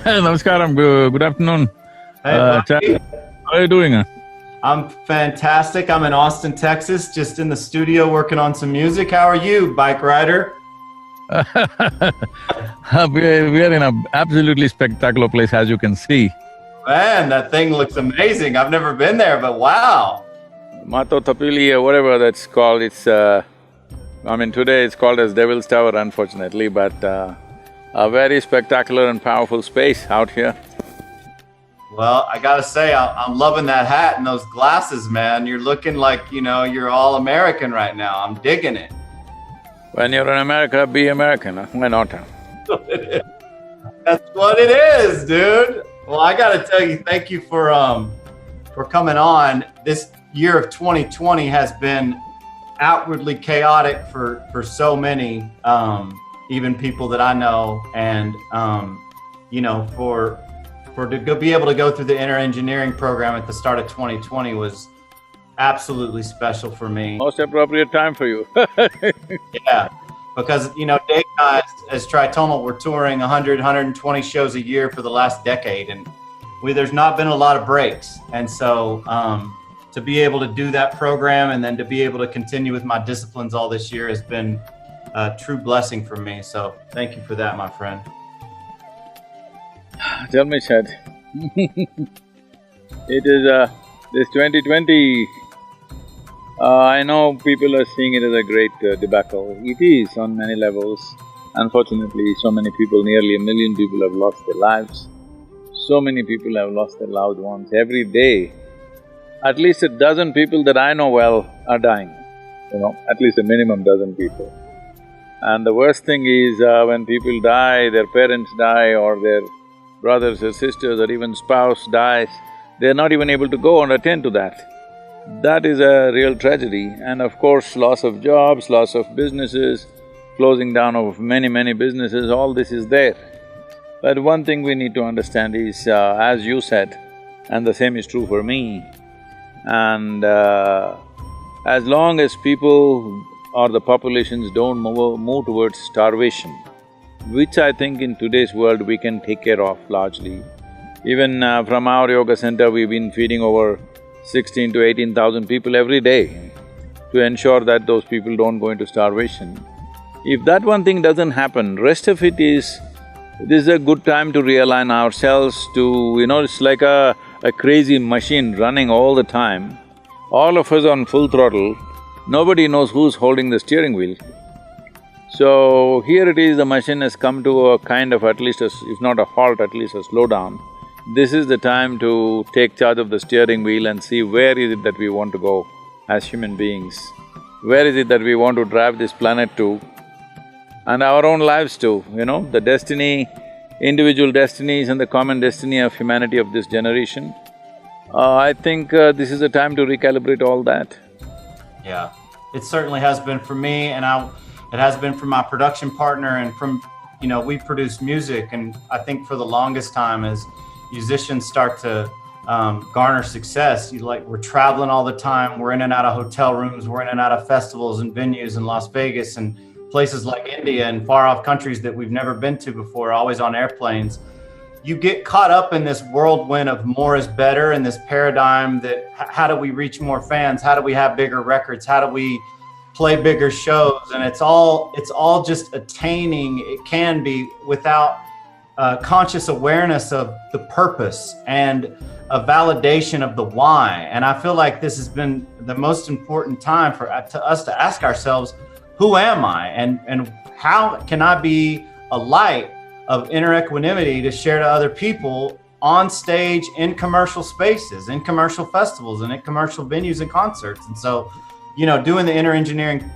Namaskaram, good afternoon. Hey, Chad. buddy. How are you doing? I'm fantastic. I'm in Austin, Texas, just in the studio working on some music. How are you, bike rider? We are in an absolutely spectacular place, as you can see. Man, that thing looks amazing. I've never been there, but wow. Mato Tapili, or whatever that's called, today it's called as Devil's Tower, unfortunately, but a very spectacular and powerful space out here. Well, I gotta say, I'm loving that hat and those glasses, man. You're looking like, you're all American right now. I'm digging it. When you're in America, be American, huh? Why not? That's what it is, dude. Well, I gotta tell you, thank you for coming on. This year of 2020 has been outwardly chaotic for so many, even people that I know, and to be able to go through the inner engineering program at the start of 2020 was absolutely special for me. Most appropriate time for you. Yeah, because Dave and I, as Tritonal, we're touring 120 shows a year for the last decade, and there's not been a lot of breaks. And so to be able to do that program and then to be able to continue with my disciplines all this year has been a true blessing for me. So thank you for that, my friend. Tell me, Chad. It is this 2020, I know people are seeing it as a great debacle. It is on many levels. Unfortunately, so many people, nearly 1 million people have lost their lives. So many people have lost their loved ones. Every day, at least a dozen people that I know well are dying, at least a minimum dozen people. And the worst thing is when people die, their parents die or their brothers or sisters or even spouse dies, they're not even able to go and attend to that. That is a real tragedy. And of course, loss of jobs, loss of businesses, closing down of many businesses, all this is there. But one thing we need to understand is, as you said, and the same is true for me, and as long as people or the populations don't move towards starvation, which I think in today's world we can take care of largely. Even from our yoga center, we've been feeding over 16 to 18,000 people every day to ensure that those people don't go into starvation. If that one thing doesn't happen, rest of it is… this is a good time to realign ourselves to… it's like a crazy machine running all the time. All of us on full throttle, nobody knows who's holding the steering wheel. So here it is, the machine has come to a kind of at least if not a halt, at least a slowdown. This is the time to take charge of the steering wheel and see where is it that we want to go as human beings. Where is it that we want to drive this planet to, and our own lives too, the destiny, individual destinies and the common destiny of humanity of this generation. I think this is the time to recalibrate all that. Yeah, it certainly has been for me, and it has been for my production partner, and from… we produce music, and I think for the longest time as musicians start to garner success, we're traveling all the time, we're in and out of hotel rooms, we're in and out of festivals and venues in Las Vegas and places like India and far off countries that we've never been to before, always on airplanes. You get caught up in this whirlwind of more is better, and this paradigm that how do we reach more fans, how do we have bigger records, how do we play bigger shows, and it's all just attaining, it can be, without conscious awareness of the purpose and a validation of the why. And I feel like this has been the most important time for us to ask ourselves, who am I, and how can I be a light of inner equanimity to share to other people on stage, in commercial spaces, in commercial festivals, and in commercial venues and concerts. And so, doing the inner engineering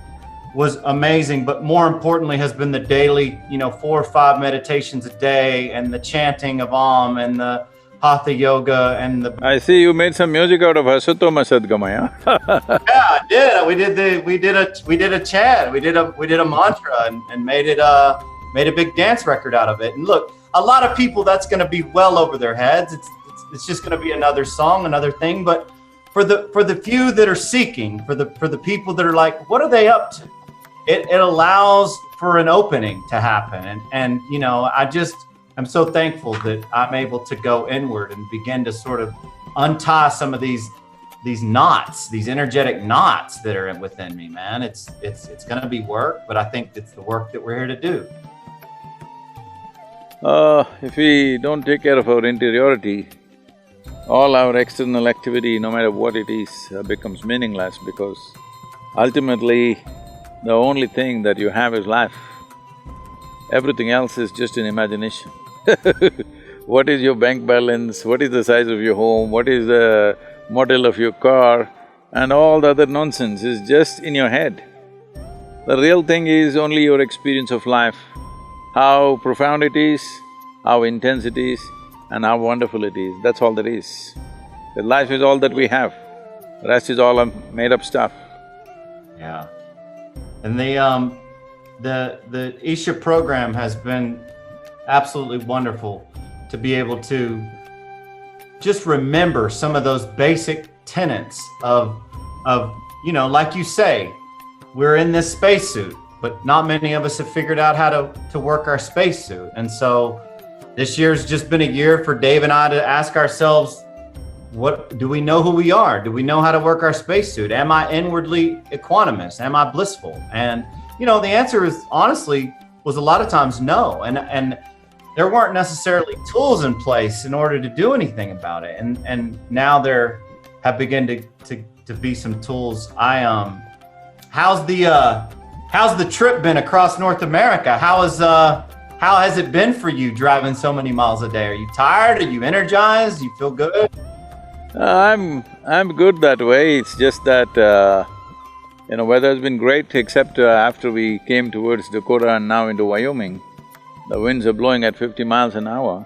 was amazing, but more importantly has been the daily, 4 or 5 meditations a day, and the chanting of Om, and the Hatha yoga, and the… I see you made some music out of Asatoma Sadgamaya. Yeah, I did. We did a chant. We did a mantra and made a big dance record out of it. And look, a lot of people, that's going to be well over their heads. It's just going to be another song, another thing. But for the few that are seeking, for the people that are like, what are they up to? It allows for an opening to happen. And I'm so thankful that I'm able to go inward and begin to sort of untie some of these knots, these energetic knots that are within me, man. It's going to be work, but I think it's the work that we're here to do. If we don't take care of our interiority, all our external activity, no matter what it is, becomes meaningless, because ultimately, the only thing that you have is life. Everything else is just an imagination. What is your bank balance, what is the size of your home, what is the model of your car, and all the other nonsense is just in your head. The real thing is only your experience of life, how profound it is, how intense it is, and how wonderful it is, that's all there is. The life is all that we have, the rest is all made-up stuff. Yeah. And the Isha program has been absolutely wonderful to be able to just remember some of those basic tenets of, you know, like you say, we're in this spacesuit, but not many of us have figured out how to work our spacesuit. And so this year's just been a year for Dave and I to ask ourselves, what do we know who we are? Do we know how to work our spacesuit? Am I inwardly equanimous? Am I blissful? And you know, the answer is honestly was a lot of times no. And there weren't necessarily tools in place in order to do anything about it. And now there have begun to be some tools. How's the trip been across North America? How has it been for you driving so many miles a day? Are you tired? Are you energized? Do you feel good? I'm good that way. It's just that you know, weather has been great, except after we came towards Dakota and now into Wyoming, the winds are blowing at 50 miles an hour,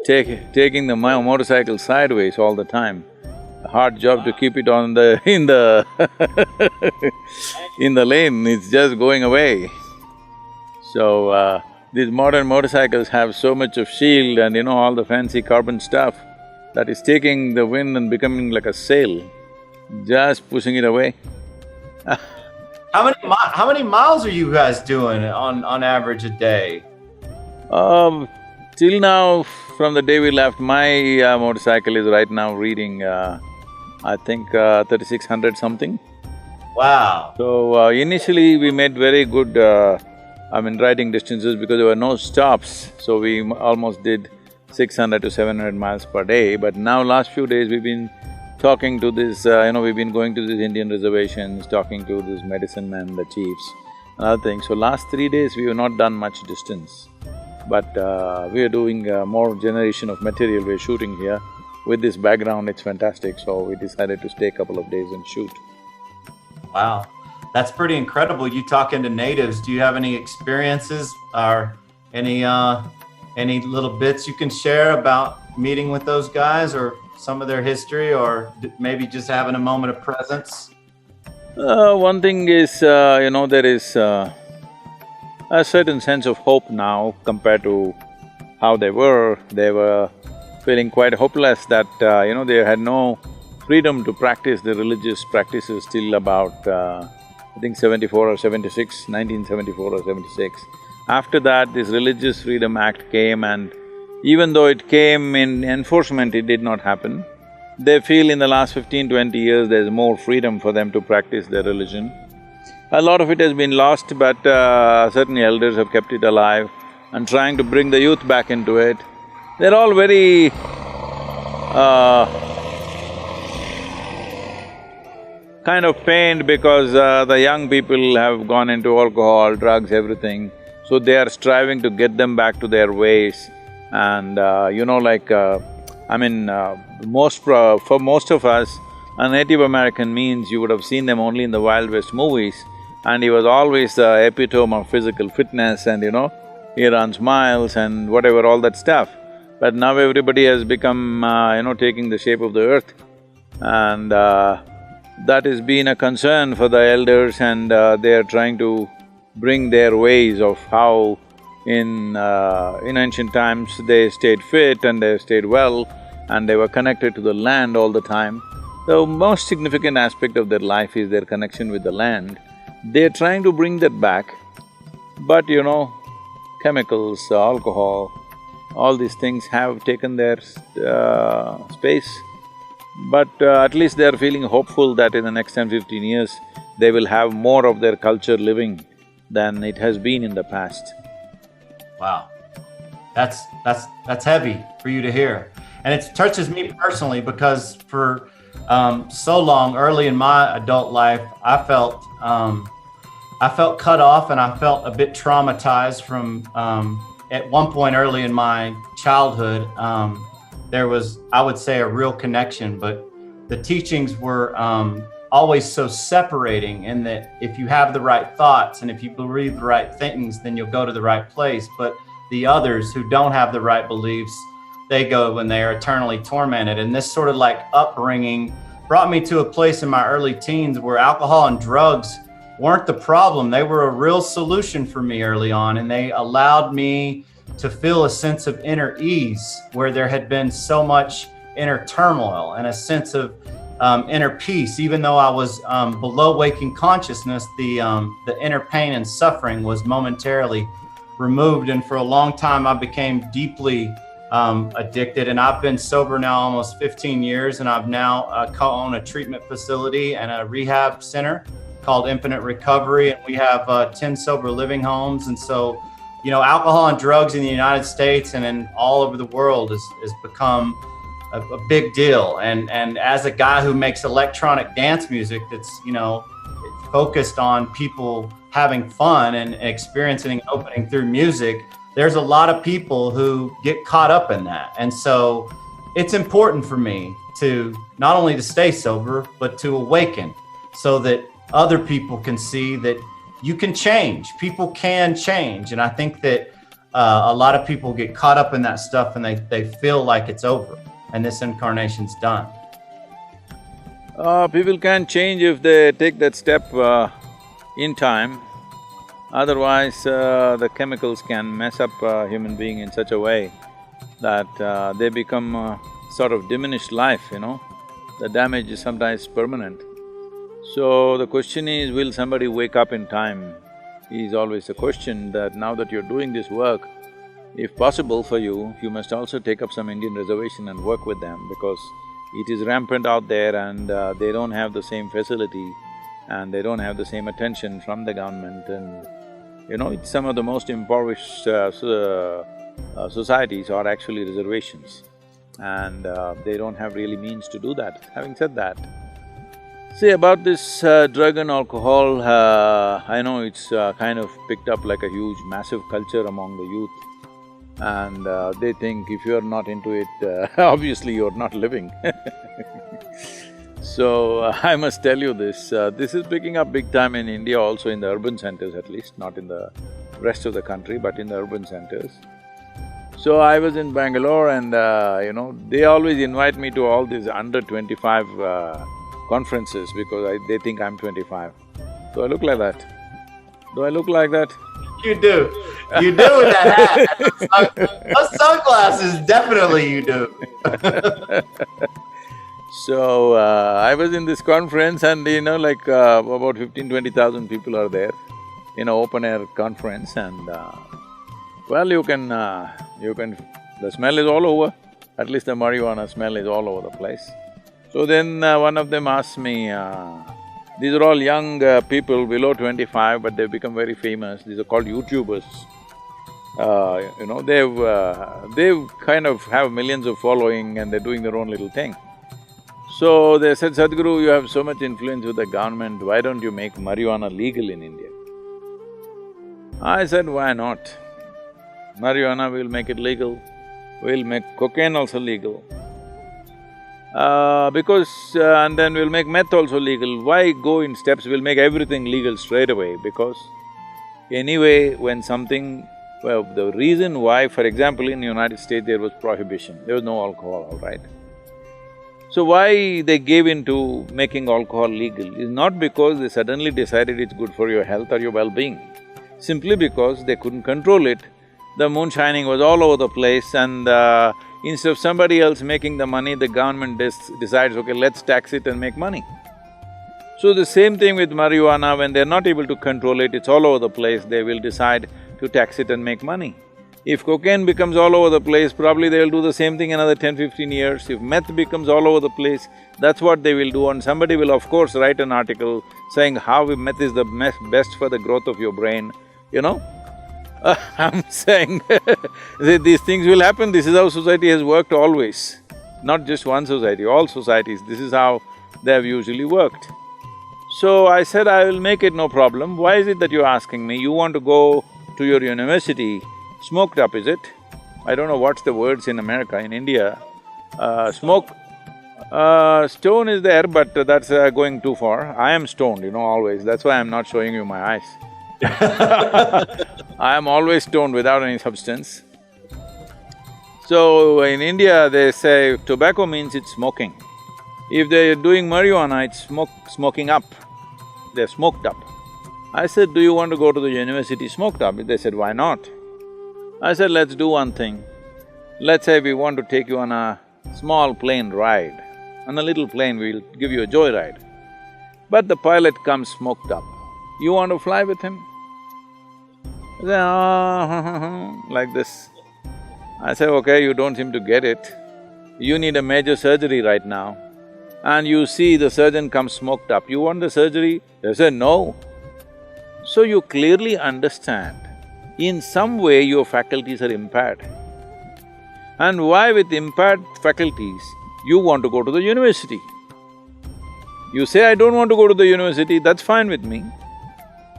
taking the motorcycle sideways all the time. A hard job to keep it on the… in the in the lane, it's just going away. So, these modern motorcycles have so much of shield and you know, all the fancy carbon stuff that is taking the wind and becoming like a sail, just pushing it away. How many miles are you guys doing on average a day? Till now, from the day we left, my motorcycle is right now reading, I think 3,600 something. Wow. So, initially we made very good, riding distances because there were no stops, so we almost did 600 to 700 miles per day. But now last few days we've been talking to this, we've been going to these Indian reservations, talking to these medicine men, the chiefs, and other things. So last 3 days we have not done much distance, but we are doing more generation of material we're shooting here. With this background, it's fantastic, so we decided to stay a couple of days and shoot. Wow, that's pretty incredible. You talking to natives, do you have any experiences or any little bits you can share about meeting with those guys, or some of their history, or maybe just having a moment of presence? One thing is, there is a certain sense of hope now compared to how they were. They were feeling quite hopeless that, they had no freedom to practice the religious practices till about, I think 74 or 76, 1974 or 76. After that, this Religious Freedom Act came, and even though it came in enforcement, it did not happen. They feel in the last 15–20 years there's more freedom for them to practice their religion. A lot of it has been lost, but certain elders have kept it alive and trying to bring the youth back into it. They're all very kind of pained because the young people have gone into alcohol, drugs, everything, so they are striving to get them back to their ways. And for most of us, a Native American means you would have seen them only in the Wild West movies, and he was always the epitome of physical fitness and he runs miles and whatever, all that stuff. But now everybody has become, taking the shape of the earth, and that has been a concern for the elders, and they are trying to bring their ways of how in ancient times they stayed fit and they stayed well and they were connected to the land all the time. The most significant aspect of their life is their connection with the land. They're trying to bring that back, but chemicals, alcohol, all these things have taken their space. But at least they are feeling hopeful that in the next 10-15 years, they will have more of their culture living than it has been in the past. Wow. That's heavy for you to hear. And it touches me personally because for so long, early in my adult life, I felt cut off and I felt a bit traumatized from, at one point early in my childhood, there was, I would say, a real connection, but the teachings were always so separating in that if you have the right thoughts and if you believe the right things, then you'll go to the right place. But the others who don't have the right beliefs, they go when they are eternally tormented. And this sort of like upbringing brought me to a place in my early teens where alcohol and drugs weren't the problem. They were a real solution for me early on. And they allowed me to feel a sense of inner ease where there had been so much inner turmoil and a sense of inner peace. Even though I was below waking consciousness, the inner pain and suffering was momentarily removed. And for a long time, I became deeply addicted. And I've been sober now almost 15 years. And I've now co-own a treatment facility and a rehab center called Infinite Recovery. And we have 10 sober living homes. And so, you know, alcohol and drugs in the United States and in all over the world has become a big deal. And as a guy who makes electronic dance music that's, you know, focused on people having fun and experiencing opening through music, there's a lot of people who get caught up in that. And so it's important for me to not only to stay sober, but to awaken so that other people can see that you can change. People can change. And I think that a lot of people get caught up in that stuff and they feel like it's over and this incarnation's done. People can change if they take that step in time. Otherwise, the chemicals can mess up a human being in such a way that they become sort of diminished life, you know. The damage is sometimes permanent. So the question is, will somebody wake up in time? Is always a question that now that you're doing this work, if possible for you, you must also take up some Indian reservation and work with them because it is rampant out there and they don't have the same facility and they don't have the same attention from the government and, you know, it's some of the most impoverished societies are actually reservations and they don't have really means to do that. Having said that, see about this drug and alcohol, I know it's kind of picked up like a huge massive culture among the youth and they think if you're not into it, obviously you're not living So I must tell you this is picking up big time in India also in the urban centers at least, not in the rest of the country but in the urban centers. So I was in Bangalore and you know, they always invite me to all these under 25 conferences because they think I'm 25. Do I look like that? Do I look like that? You do. You do with that hat. Those sunglasses, definitely you do. So, I was in this conference and you know, like about 15,000–20,000 people are there in an open-air conference and well, you can… the smell is all over, at least the marijuana smell is all over the place. So then one of them asked me, these are all young people below 25 but they've become very famous, these are called YouTubers. You know, they've kind of have millions of following and they're doing their own little thing. So they said, Sadhguru, you have so much influence with the government, why don't you make marijuana legal in India? I said, why not? Marijuana, we'll make it legal, we'll make cocaine also legal. And then we'll make meth also legal. Why go in steps? We'll make everything legal straight away because anyway, when something… well, the reason why, for example, in the United States there was prohibition, there was no alcohol, all right? So why they gave in to making alcohol legal is not because they suddenly decided it's good for your health or your well-being, simply because they couldn't control it. The moonshining was all over the place and instead of somebody else making the money, the government decides, okay, let's tax it and make money. So the same thing with marijuana, when they're not able to control it, it's all over the place, they will decide to tax it and make money. If cocaine becomes all over the place, probably they'll do the same thing another 10-15 years. If meth becomes all over the place, that's what they will do, and somebody will of course write an article saying how meth is the best for the growth of your brain, you know? I'm saying these things will happen, this is how society has worked always. Not just one society, all societies, this is how they have usually worked. So I said, I will make it no problem. Why is it that you're asking me? You want to go to your university smoked up, is it? I don't know what's the words in America, in India. Stone is there, but that's going too far. I am stoned, always, that's why I'm not showing you my eyes. I am always stoned without any substance. So in India, they say tobacco means it's smoking. If they're doing marijuana, it's smoking up. They're smoked up. I said, do you want to go to the university smoked up? They said, why not? I said, let's do one thing. Let's say we want to take you on a small plane ride. On a little plane, we'll give you a joyride. But the pilot comes smoked up. You want to fly with him? I said, like this. I said, okay, you don't seem to get it. You need a major surgery right now. And you see the surgeon comes smoked up, you want the surgery? They said, no. So you clearly understand, in some way your faculties are impaired. And why with impaired faculties, you want to go to the university? You say, I don't want to go to the university, that's fine with me.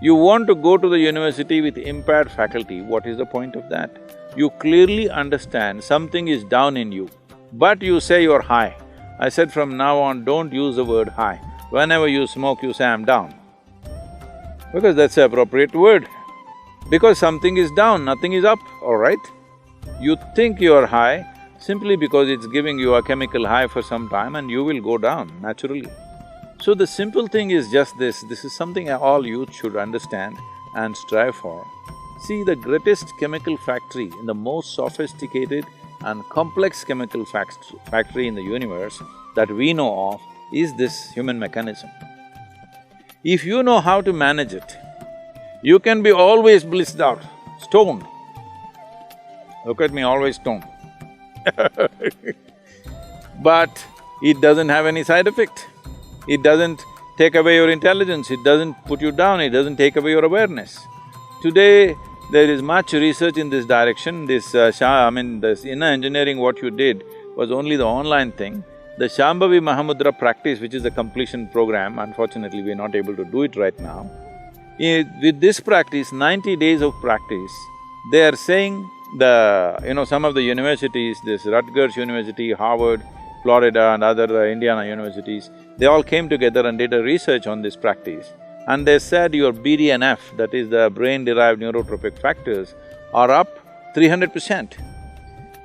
You want to go to the university with impaired faculty, what is the point of that? You clearly understand something is down in you, but you say you're high. I said, from now on, don't use the word high. Whenever you smoke, you say, I'm down. Because that's the appropriate word. Because something is down, nothing is up, all right? You think you're high simply because it's giving you a chemical high for some time and you will go down naturally. So the simple thing is just this is something all youth should understand and strive for. See, the greatest chemical factory in the most sophisticated and complex chemical factory in the universe that we know of is this human mechanism. If you know how to manage it, you can be always blissed out, stoned. Look at me, always stoned. But it doesn't have any side effect. It doesn't take away your intelligence, it doesn't put you down, it doesn't take away your awareness. Today, there is much research in this direction. This inner engineering, what you did was only the online thing. The Shambhavi Mahamudra practice, which is a completion program, unfortunately we're not able to do it right now. With this practice, 90 days of practice, they are saying some of the universities, this Rutgers University, Harvard, Florida and other Indiana universities, they all came together and did a research on this practice. And they said your BDNF, that is the brain-derived neurotropic factors, are up 300%.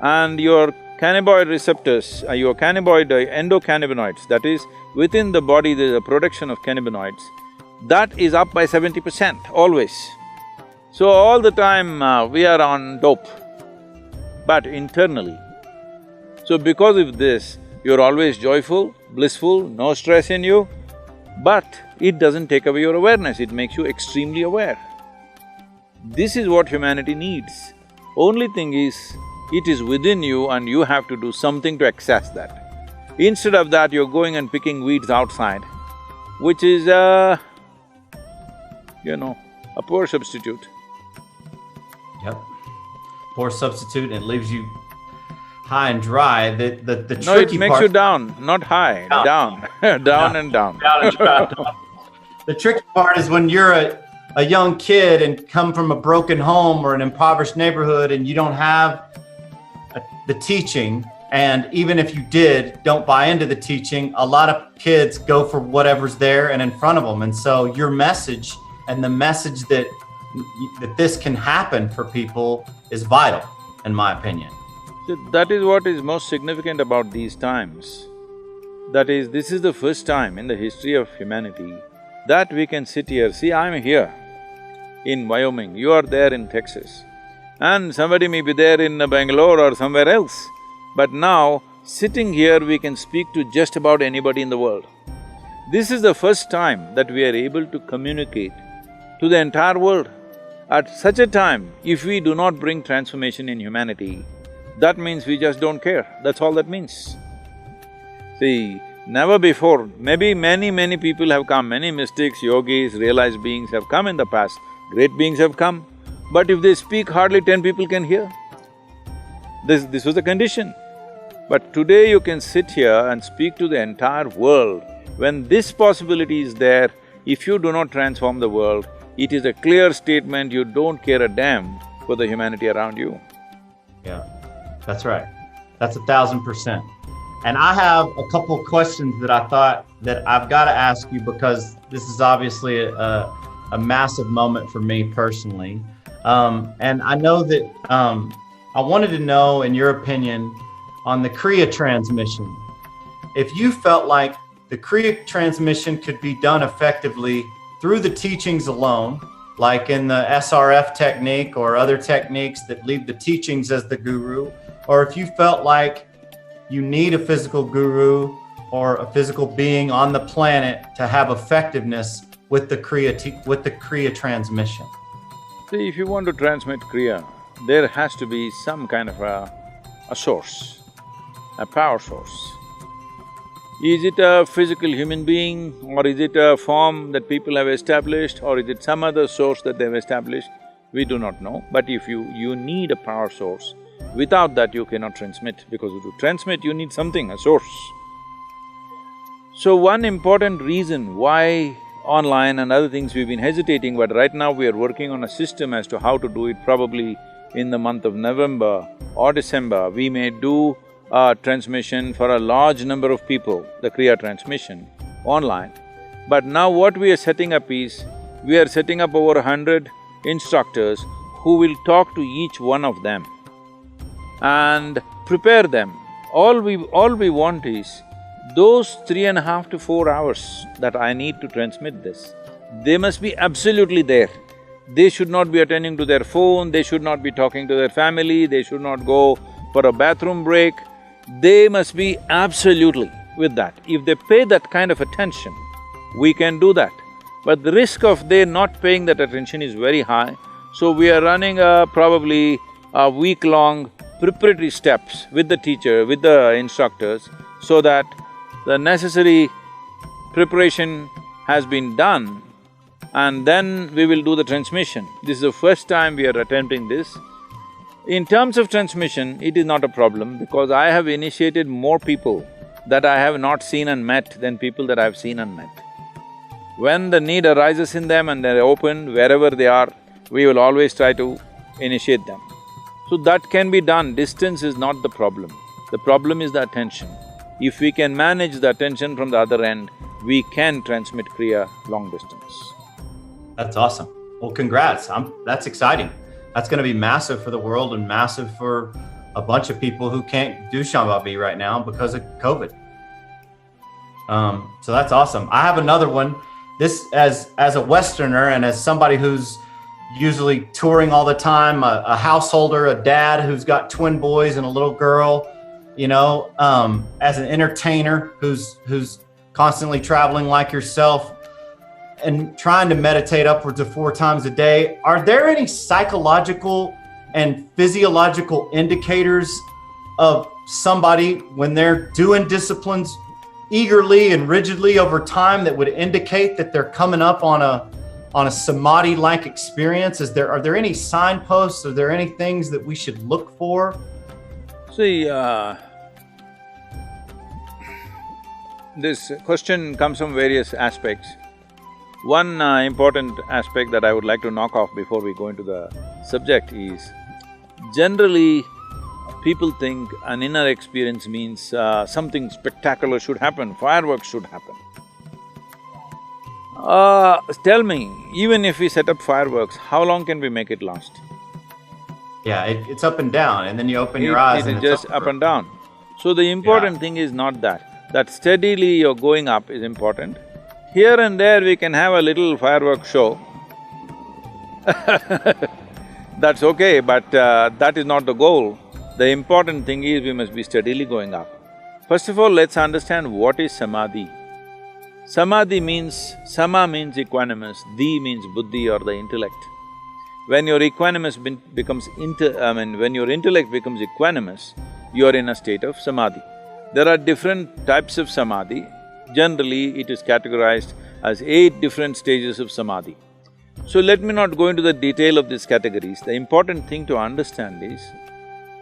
And your cannabinoid receptors, your endocannabinoids, that is, within the body there is a production of cannabinoids, that is up by 70%, always. So all the time we are on dope, but internally. So because of this, you're always joyful, blissful, no stress in you, but it doesn't take away your awareness, it makes you extremely aware. This is what humanity needs. Only thing is, it is within you and you have to do something to access that. Instead of that, you're going and picking weeds outside, which is a poor substitute. Yep. Poor substitute, and it leaves you high and dry. The tricky No, it makes part, you down, not high, down, down and down. Down and down. The tricky part is when you're a young kid and come from a broken home or an impoverished neighborhood and you don't have the teaching, and even if you did, don't buy into the teaching, a lot of kids go for whatever's there and in front of them. And so your message and the message that this can happen for people is vital, in my opinion. So that is what is most significant about these times. That is, this is the first time in the history of humanity that we can sit here. See, I'm here in Wyoming, you are there in Texas, and somebody may be there in Bangalore or somewhere else. But now, sitting here, we can speak to just about anybody in the world. This is the first time that we are able to communicate to the entire world. At such a time, if we do not bring transformation in humanity, that means we just don't care, that's all that means. See, never before, maybe many people have come, many mystics, yogis, realized beings have come in the past, great beings have come, but if they speak, hardly 10 people can hear. This was the condition. But today you can sit here and speak to the entire world. When this possibility is there, if you do not transform the world, it is a clear statement you don't care a damn for the humanity around you. Yeah, that's right. That's 1,000%. And I have a couple of questions that I thought that I've got to ask you, because this is obviously a massive moment for me personally. And I know that I wanted to know, in your opinion, on the Kriya transmission, if you felt like the Kriya transmission could be done effectively through the teachings alone, like in the SRF technique or other techniques that leave the teachings as the guru, or if you felt like you need a physical guru or a physical being on the planet to have effectiveness with the Kriya transmission. See, if you want to transmit Kriya, there has to be some kind of a source, a power source. Is it a physical human being, or is it a form that people have established, or is it some other source that they've established? We do not know, but if you need a power source, without that you cannot transmit, because to transmit you need something, a source. So one important reason why online and other things we've been hesitating, but right now we are working on a system as to how to do it. Probably in the month of November or December, we may do a transmission for a large number of people, the Kriya transmission, online. But now what we are setting up is, we are setting up over 100 instructors who will talk to each one of them and prepare them. All we want is, those 3.5 to 4 hours that I need to transmit this, they must be absolutely there. They should not be attending to their phone, they should not be talking to their family, they should not go for a bathroom break. They must be absolutely with that. If they pay that kind of attention, we can do that. But the risk of they not paying that attention is very high, so we are running probably a week-long preparatory steps with the teacher, with the instructors, so that the necessary preparation has been done, and then we will do the transmission. This is the first time we are attempting this. In terms of transmission, it is not a problem, because I have initiated more people that I have not seen and met than people that I have seen and met. When the need arises in them and they're open, wherever they are, we will always try to initiate them. So that can be done, distance is not the problem. The problem is the attention. If we can manage the attention from the other end, we can transmit Kriya long distance. That's awesome. Well, congrats. That's exciting. That's gonna be massive for the world and massive for a bunch of people who can't do Shambhavi right now because of COVID. So that's awesome. I have another one. This, as a Westerner and as somebody who's usually touring all the time, a householder, a dad who's got twin boys and a little girl, you know, as an entertainer who's constantly traveling like yourself and trying to meditate upwards of 4 times a day, are there any psychological and physiological indicators of somebody when they're doing disciplines eagerly and rigidly over time that would indicate that they're coming up on a Samadhi-like experience? Are there any signposts? Are there any things that we should look for? See, this question comes from various aspects. One important aspect that I would like to knock off before we go into the subject is, generally people think an inner experience means something spectacular should happen, fireworks should happen. Tell me, even if we set up fireworks, how long can we make it last? Yeah, it's up and down, and then you open your eyes and it's just up and down. So the important thing is not that steadily you're going up is important. Here and there we can have a little firework show. That's okay, but that is not the goal. The important thing is we must be steadily going up. First of all, let's understand what is Samadhi. Samadhi means… Sama means equanimous, Di means buddhi or the intellect. When your equanimous becomes when your intellect becomes equanimous, you are in a state of samadhi. There are different types of samadhi. Generally, it is categorized as 8 different stages of samadhi. So let me not go into the detail of these categories. The important thing to understand is,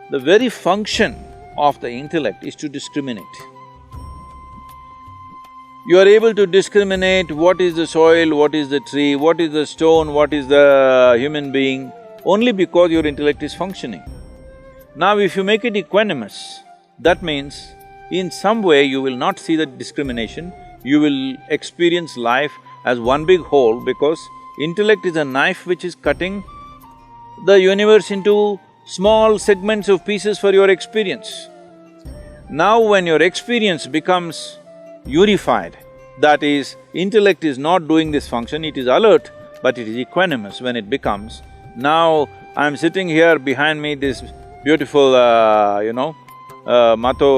the very function of the intellect is to discriminate. You are able to discriminate what is the soil, what is the tree, what is the stone, what is the human being, only because your intellect is functioning. Now if you make it equanimous, that means in some way you will not see the discrimination, you will experience life as one big whole, because intellect is a knife which is cutting the universe into small segments of pieces for your experience. Now when your experience becomes unified, that is, intellect is not doing this function, it is alert, but it is equanimous when it becomes. Now, I'm sitting here, behind me this beautiful, Mato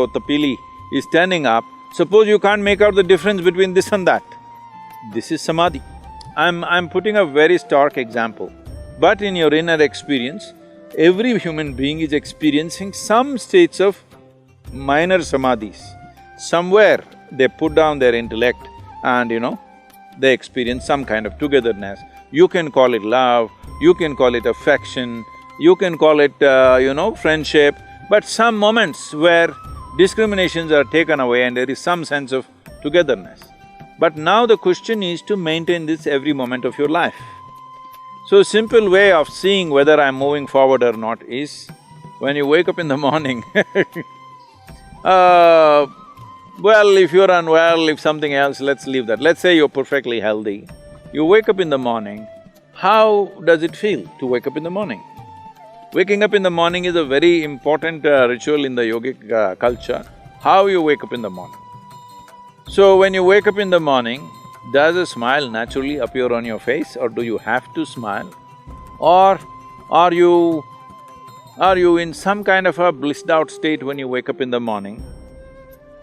Tapili is standing up. Suppose you can't make out the difference between this and that. This is samadhi. I'm putting a very stark example. But in your inner experience, every human being is experiencing some states of minor samadhis. Somewhere they put down their intellect and, they experience some kind of togetherness. You can call it love, you can call it affection, you can call it, friendship, but some moments where discriminations are taken away and there is some sense of togetherness. But now the question is to maintain this every moment of your life. So a simple way of seeing whether I'm moving forward or not is, when you wake up in the morning well, if you're unwell, if something else, let's leave that. Let's say you're perfectly healthy. You wake up in the morning, how does it feel to wake up in the morning? Waking up in the morning is a very important ritual in the yogic culture, how you wake up in the morning. So when you wake up in the morning, does a smile naturally appear on your face, or do you have to smile? Or are you in some kind of a blissed out state when you wake up in the morning?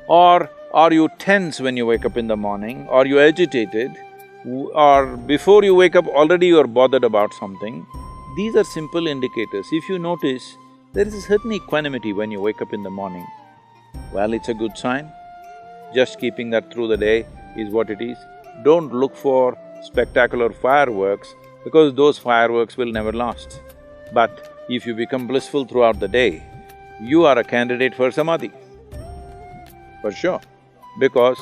Or are you tense when you wake up in the morning? Are you agitated? Or before you wake up already you're bothered about something? These are simple indicators. If you notice, there is a certain equanimity when you wake up in the morning. Well, it's a good sign. Just keeping that through the day is what it is. Don't look for spectacular fireworks, because those fireworks will never last. But if you become blissful throughout the day, you are a candidate for samadhi. For sure, because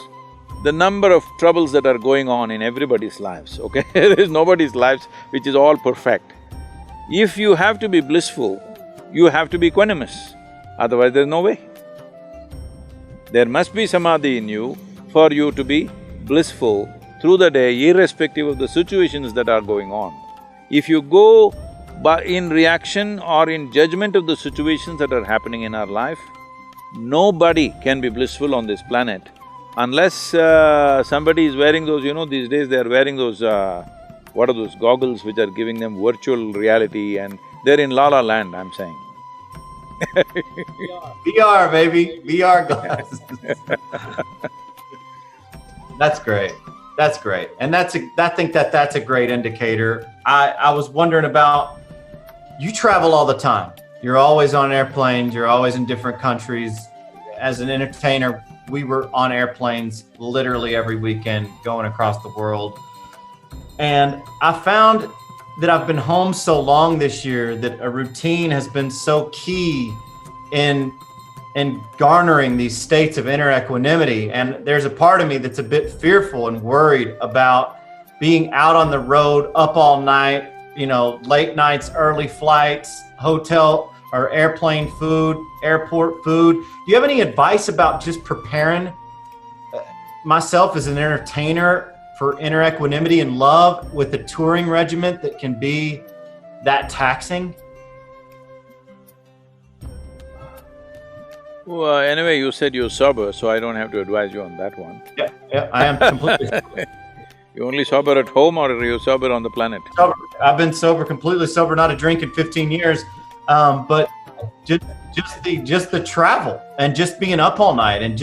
the number of troubles that are going on in everybody's lives, okay? There is nobody's lives which is all perfect. If you have to be blissful, you have to be equanimous, otherwise there's no way. There must be samadhi in you for you to be blissful through the day, irrespective of the situations that are going on. If you go in reaction or in judgment of the situations that are happening in our life, nobody can be blissful on this planet unless somebody is wearing those, these days they are wearing those, what are those goggles which are giving them virtual reality, and they're in la la land, I'm saying. VR, baby, VR glasses. That's great, that's great. And I think that's a great indicator. I was wondering about, you travel all the time. You're always on airplanes, you're always in different countries. As an entertainer, we were on airplanes literally every weekend, going across the world. And I found that I've been home so long this year that a routine has been so key in garnering these states of inner equanimity. And there's a part of me that's a bit fearful and worried about being out on the road, up all night, late nights, early flights, hotel or airplane food, airport food. Do you have any advice about just preparing myself as an entertainer for inner equanimity and love with a touring regiment that can be that taxing? Well, anyway, you said you're sober, so I don't have to advise you on that one. Yeah, I am completely sober. You only sober at home, or are you sober on the planet? Sober. I've been sober, completely sober, not a drink in 15 years. But just the travel and just being up all night and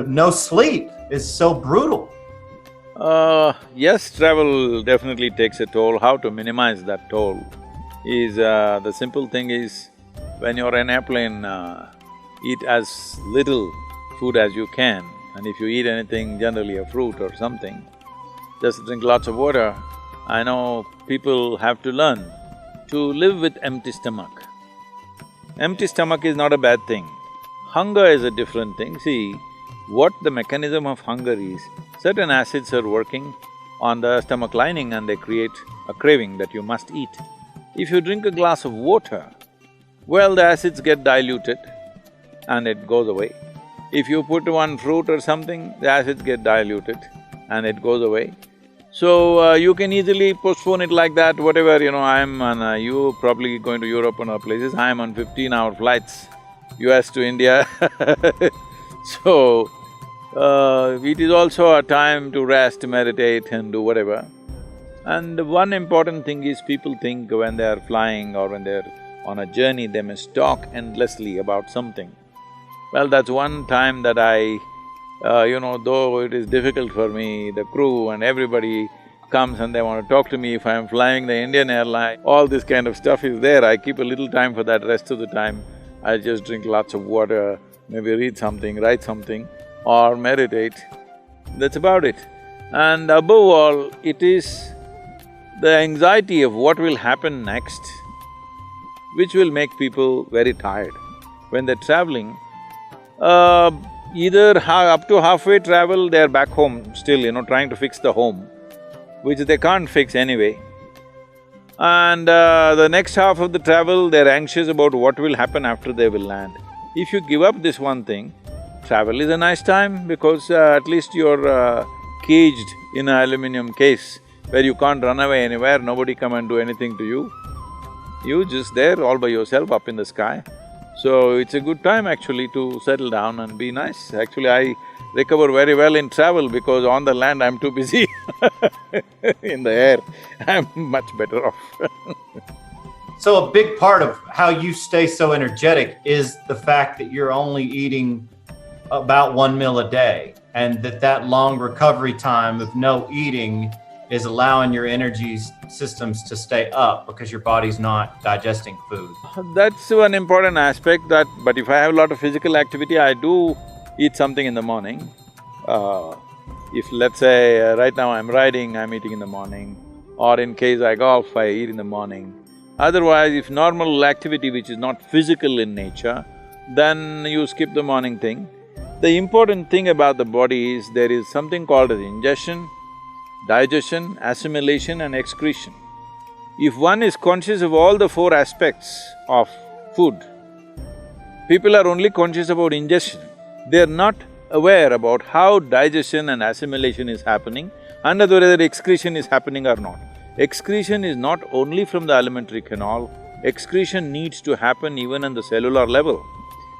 no sleep is so brutal. Yes, travel definitely takes a toll. How to minimize that toll is, the simple thing is, when you're in airplane, eat as little food as you can, and if you eat anything, generally a fruit or something, just drink lots of water. I know people have to learn to live with empty stomach. Empty stomach is not a bad thing. Hunger is a different thing. See, what the mechanism of hunger is, certain acids are working on the stomach lining and they create a craving that you must eat. If you drink a glass of water, well, the acids get diluted and it goes away. If you put one fruit or something, the acids get diluted and it goes away. So, you can easily postpone it like that, whatever, I'm on… you probably going to Europe and other places, I'm on 15-hour flights, US to India So, it is also a time to rest, meditate and do whatever. And one important thing is, people think when they are flying or when they're on a journey, they must talk endlessly about something. Well, that's one time that though it is difficult for me, the crew and everybody comes and they want to talk to me if I am flying the Indian airline, all this kind of stuff is there. I keep a little time for that. Rest of the time, I just drink lots of water, maybe read something, write something or meditate. That's about it. And above all, it is the anxiety of what will happen next which will make people very tired. When they're traveling, either up to halfway travel, they're back home still, trying to fix the home, which they can't fix anyway. And the next half of the travel, they're anxious about what will happen after they will land. If you give up this one thing, travel is a nice time because at least you're caged in an aluminum case where you can't run away anywhere, nobody come and do anything to you. You're just there all by yourself up in the sky. So, it's a good time actually to settle down and be nice. Actually, I recover very well in travel because on the land I'm too busy in the air, I'm much better off So a big part of how you stay so energetic is the fact that you're only eating about 1 meal a day, and that long recovery time of no eating is allowing your energy systems to stay up because your body's not digesting food. That's one important aspect but if I have a lot of physical activity, I do eat something in the morning. If let's say right now I'm riding, I'm eating in the morning, or in case I golf, I eat in the morning. Otherwise, if normal activity which is not physical in nature, then you skip the morning thing. The important thing about the body is there is something called as ingestion, digestion, assimilation and excretion. If one is conscious of all the four aspects of food, people are only conscious about ingestion. They're not aware about how digestion and assimilation is happening and whether excretion is happening or not. Excretion is not only from the alimentary canal, excretion needs to happen even on the cellular level.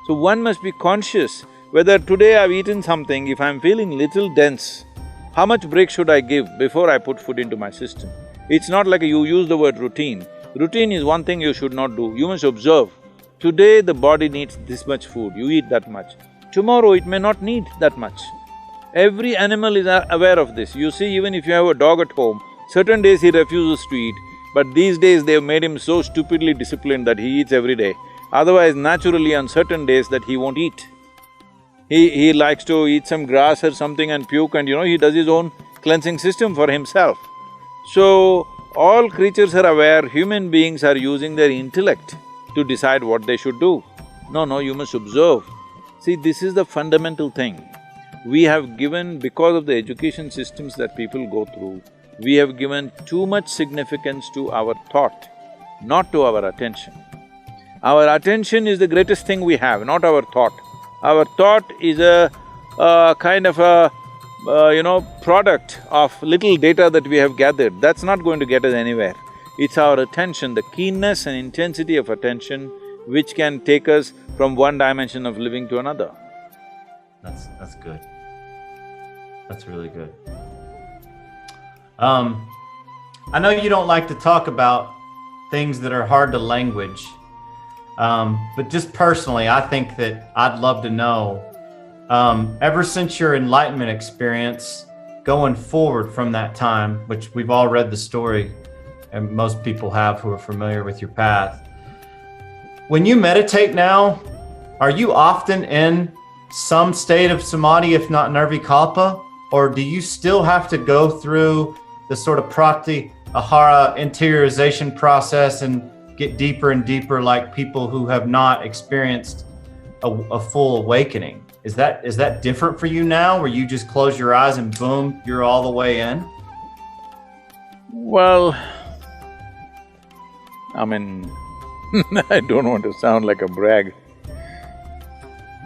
So one must be conscious whether today I've eaten something, if I'm feeling little dense, how much break should I give before I put food into my system? It's not like you use the word routine. Routine is one thing you should not do. You must observe. Today the body needs this much food, you eat that much. Tomorrow it may not need that much. Every animal is aware of this. You see, even if you have a dog at home, certain days he refuses to eat, but these days they've made him so stupidly disciplined that he eats every day. Otherwise, naturally on certain days that he won't eat. He likes to eat some grass or something and puke and he does his own cleansing system for himself. So, all creatures are aware, human beings are using their intellect to decide what they should do. No, you must observe. See, this is the fundamental thing. We have given, because of the education systems that people go through, we have given too much significance to our thought, not to our attention. Our attention is the greatest thing we have, not our thought. Our thought is a kind of a product of little data that we have gathered. That's not going to get us anywhere. It's our attention, the keenness and intensity of attention which can take us from one dimension of living to another. That's good. That's really good. I know you don't like to talk about things that are hard to language, but just personally, I think that I'd love to know, ever since your enlightenment experience, going forward from that time, which we've all read the story, and most people have who are familiar with your path. When you meditate now, are you often in some state of samadhi, if not nirvikalpa, or do you still have to go through the sort of pratyahara interiorization process and get deeper and deeper like people who have not experienced a full awakening? Is that different for you now, where you just close your eyes and boom, you're all the way in? Well, I mean, I don't want to sound like a brag.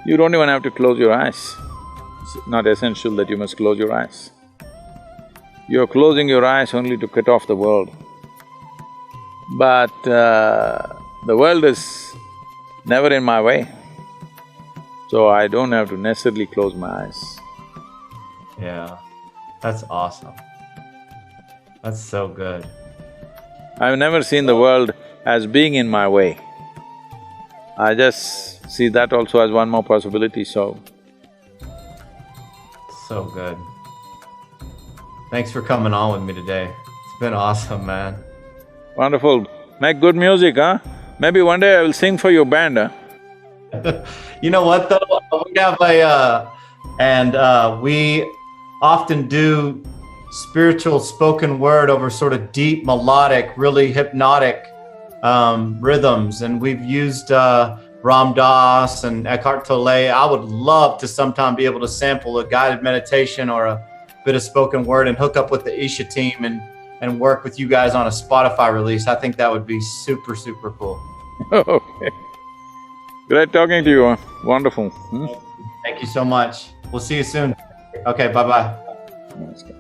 You don't even have to close your eyes. It's not essential that you must close your eyes. You're closing your eyes only to cut off the world. But the world is never in my way, so I don't have to necessarily close my eyes. Yeah, that's awesome. That's so good. I've never seen the world as being in my way. I just see that also as one more possibility, so… So good. Thanks for coming on with me today. It's been awesome, man. Wonderful. Make good music, huh? Maybe one day I will sing for your band, huh? You know what though? We have we often do spiritual spoken word over sort of deep, melodic, really hypnotic rhythms, and we've used Ram Dass and Eckhart Tolle. I would love to sometime be able to sample a guided meditation or a bit of spoken word and hook up with the Isha team and work with you guys on a Spotify release. I think that would be super, super cool. Okay. Great talking to you, huh? Wonderful. Thank you so much. We'll see you soon. Okay, bye-bye. Namaskar.